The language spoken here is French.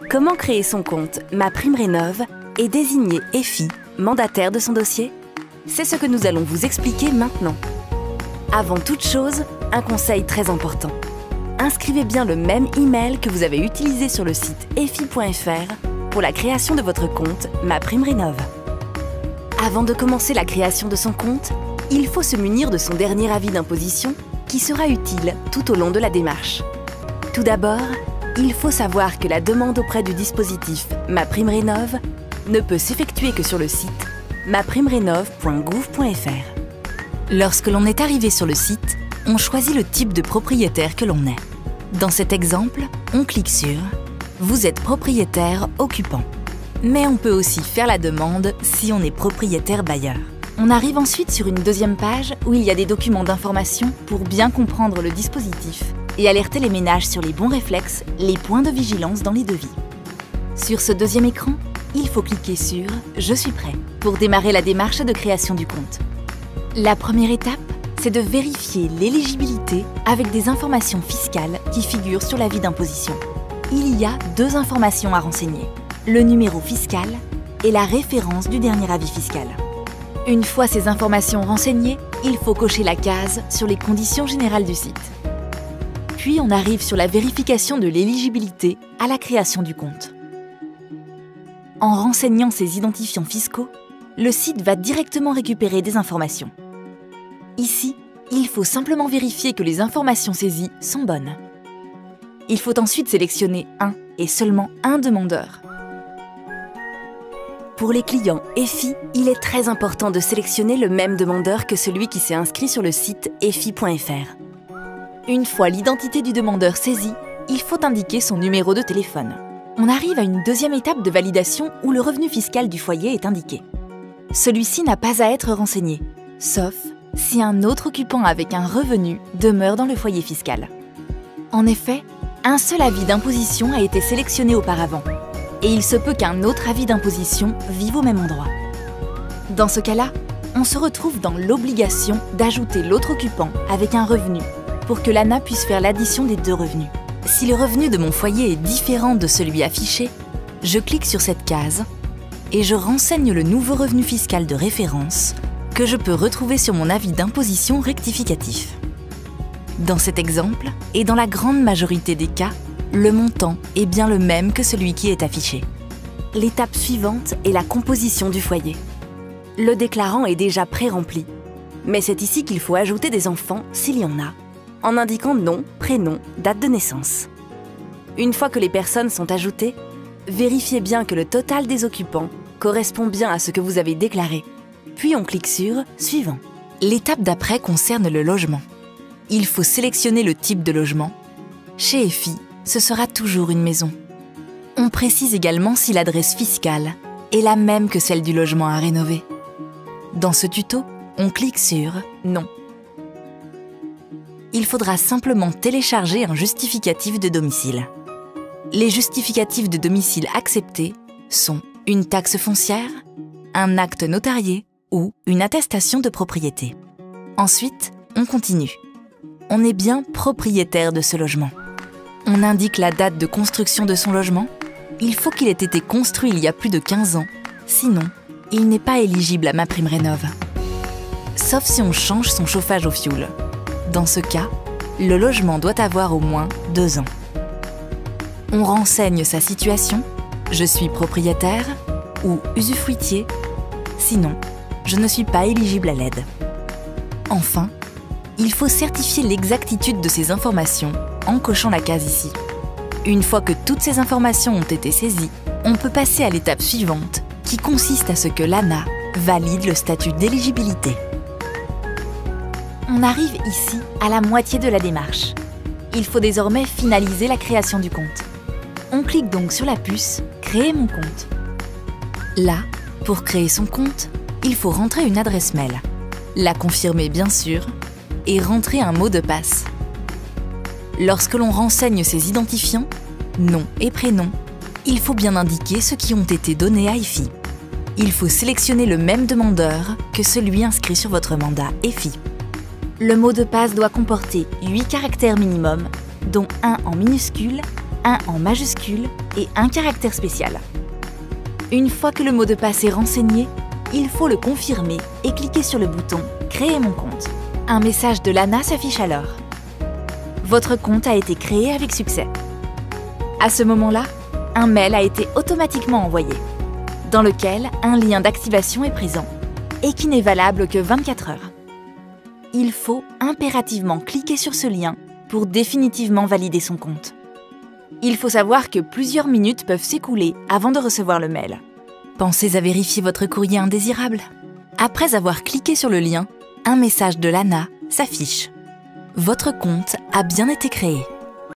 Comment créer son compte MaPrimeRénov' et désigner EFI, mandataire de son dossier? C'est ce que nous allons vous expliquer maintenant. Avant toute chose, un conseil très important. Inscrivez bien le même email que vous avez utilisé sur le site efi.fr pour la création de votre compte MaPrimeRénov'. Avant de commencer la création de son compte, il faut se munir de son dernier avis d'imposition qui sera utile tout au long de la démarche. Tout d'abord, il faut savoir que la demande auprès du dispositif MaPrimeRénov' ne peut s'effectuer que sur le site maprimerenov.gouv.fr. Lorsque l'on est arrivé sur le site, on choisit le type de propriétaire que l'on est. Dans cet exemple, on clique sur « Vous êtes propriétaire occupant ». Mais on peut aussi faire la demande si on est propriétaire bailleur. On arrive ensuite sur une deuxième page où il y a des documents d'information pour bien comprendre le dispositif et alerter les ménages sur les bons réflexes, les points de vigilance dans les devis. Sur ce deuxième écran, il faut cliquer sur « Je suis prêt » pour démarrer la démarche de création du compte. La première étape, c'est de vérifier l'éligibilité avec des informations fiscales qui figurent sur l'avis d'imposition. Il y a deux informations à renseigner, le numéro fiscal et la référence du dernier avis fiscal. Une fois ces informations renseignées, il faut cocher la case sur les conditions générales du site. Puis on arrive sur la vérification de l'éligibilité à la création du compte. En renseignant ces identifiants fiscaux, le site va directement récupérer des informations. Ici, il faut simplement vérifier que les informations saisies sont bonnes. Il faut ensuite sélectionner un et seulement un demandeur. Pour les clients EFI, il est très important de sélectionner le même demandeur que celui qui s'est inscrit sur le site efi.fr. Une fois l'identité du demandeur saisie, il faut indiquer son numéro de téléphone. On arrive à une deuxième étape de validation où le revenu fiscal du foyer est indiqué. Celui-ci n'a pas à être renseigné, sauf si un autre occupant avec un revenu demeure dans le foyer fiscal. En effet, un seul avis d'imposition a été sélectionné auparavant, et il se peut qu'un autre avis d'imposition vive au même endroit. Dans ce cas-là, on se retrouve dans l'obligation d'ajouter l'autre occupant avec un revenu pour que l'ANA puisse faire l'addition des deux revenus. Si le revenu de mon foyer est différent de celui affiché, je clique sur cette case et je renseigne le nouveau revenu fiscal de référence que je peux retrouver sur mon avis d'imposition rectificatif. Dans cet exemple, et dans la grande majorité des cas, le montant est bien le même que celui qui est affiché. L'étape suivante est la composition du foyer. Le déclarant est déjà pré-rempli, mais c'est ici qu'il faut ajouter des enfants s'il y en a, en indiquant nom, prénom, date de naissance. Une fois que les personnes sont ajoutées, vérifiez bien que le total des occupants correspond bien à ce que vous avez déclaré. Puis on clique sur « Suivant ». L'étape d'après concerne le logement. Il faut sélectionner le type de logement. Chez EFI, ce sera toujours une maison. On précise également si l'adresse fiscale est la même que celle du logement à rénover. Dans ce tuto, on clique sur « Non ». Il faudra simplement télécharger un justificatif de domicile. Les justificatifs de domicile acceptés sont une taxe foncière, un acte notarié ou une attestation de propriété. Ensuite, on continue. On est bien propriétaire de ce logement. On indique la date de construction de son logement. Il faut qu'il ait été construit il y a plus de 15 ans, sinon, il n'est pas éligible à MaPrimeRénov'. Sauf si on change son chauffage au fioul. Dans ce cas, le logement doit avoir au moins 2 ans. On renseigne sa situation, je suis propriétaire ou usufruitier, sinon, je ne suis pas éligible à l'aide. Enfin, il faut certifier l'exactitude de ces informations en cochant la case ici. Une fois que toutes ces informations ont été saisies, on peut passer à l'étape suivante, qui consiste à ce que l'ANA valide le statut d'éligibilité. On arrive ici à la moitié de la démarche. Il faut désormais finaliser la création du compte. On clique donc sur la puce « Créer mon compte ». Là, pour créer son compte, il faut rentrer une adresse mail, la confirmer bien sûr, et rentrer un mot de passe. Lorsque l'on renseigne ses identifiants, nom et prénom, il faut bien indiquer ceux qui ont été donnés à EFI. Il faut sélectionner le même demandeur que celui inscrit sur votre mandat EFI. Le mot de passe doit comporter 8 caractères minimum, dont un en minuscule, un en majuscule et un caractère spécial. Une fois que le mot de passe est renseigné, il faut le confirmer et cliquer sur le bouton « Créer mon compte ». Un message de Lana s'affiche alors. Votre compte a été créé avec succès. À ce moment-là, un mail a été automatiquement envoyé, dans lequel un lien d'activation est présent et qui n'est valable que 24 heures. Il faut impérativement cliquer sur ce lien pour définitivement valider son compte. Il faut savoir que plusieurs minutes peuvent s'écouler avant de recevoir le mail. Pensez à vérifier votre courrier indésirable. Après avoir cliqué sur le lien, un message de Lana s'affiche. Votre compte a bien été créé.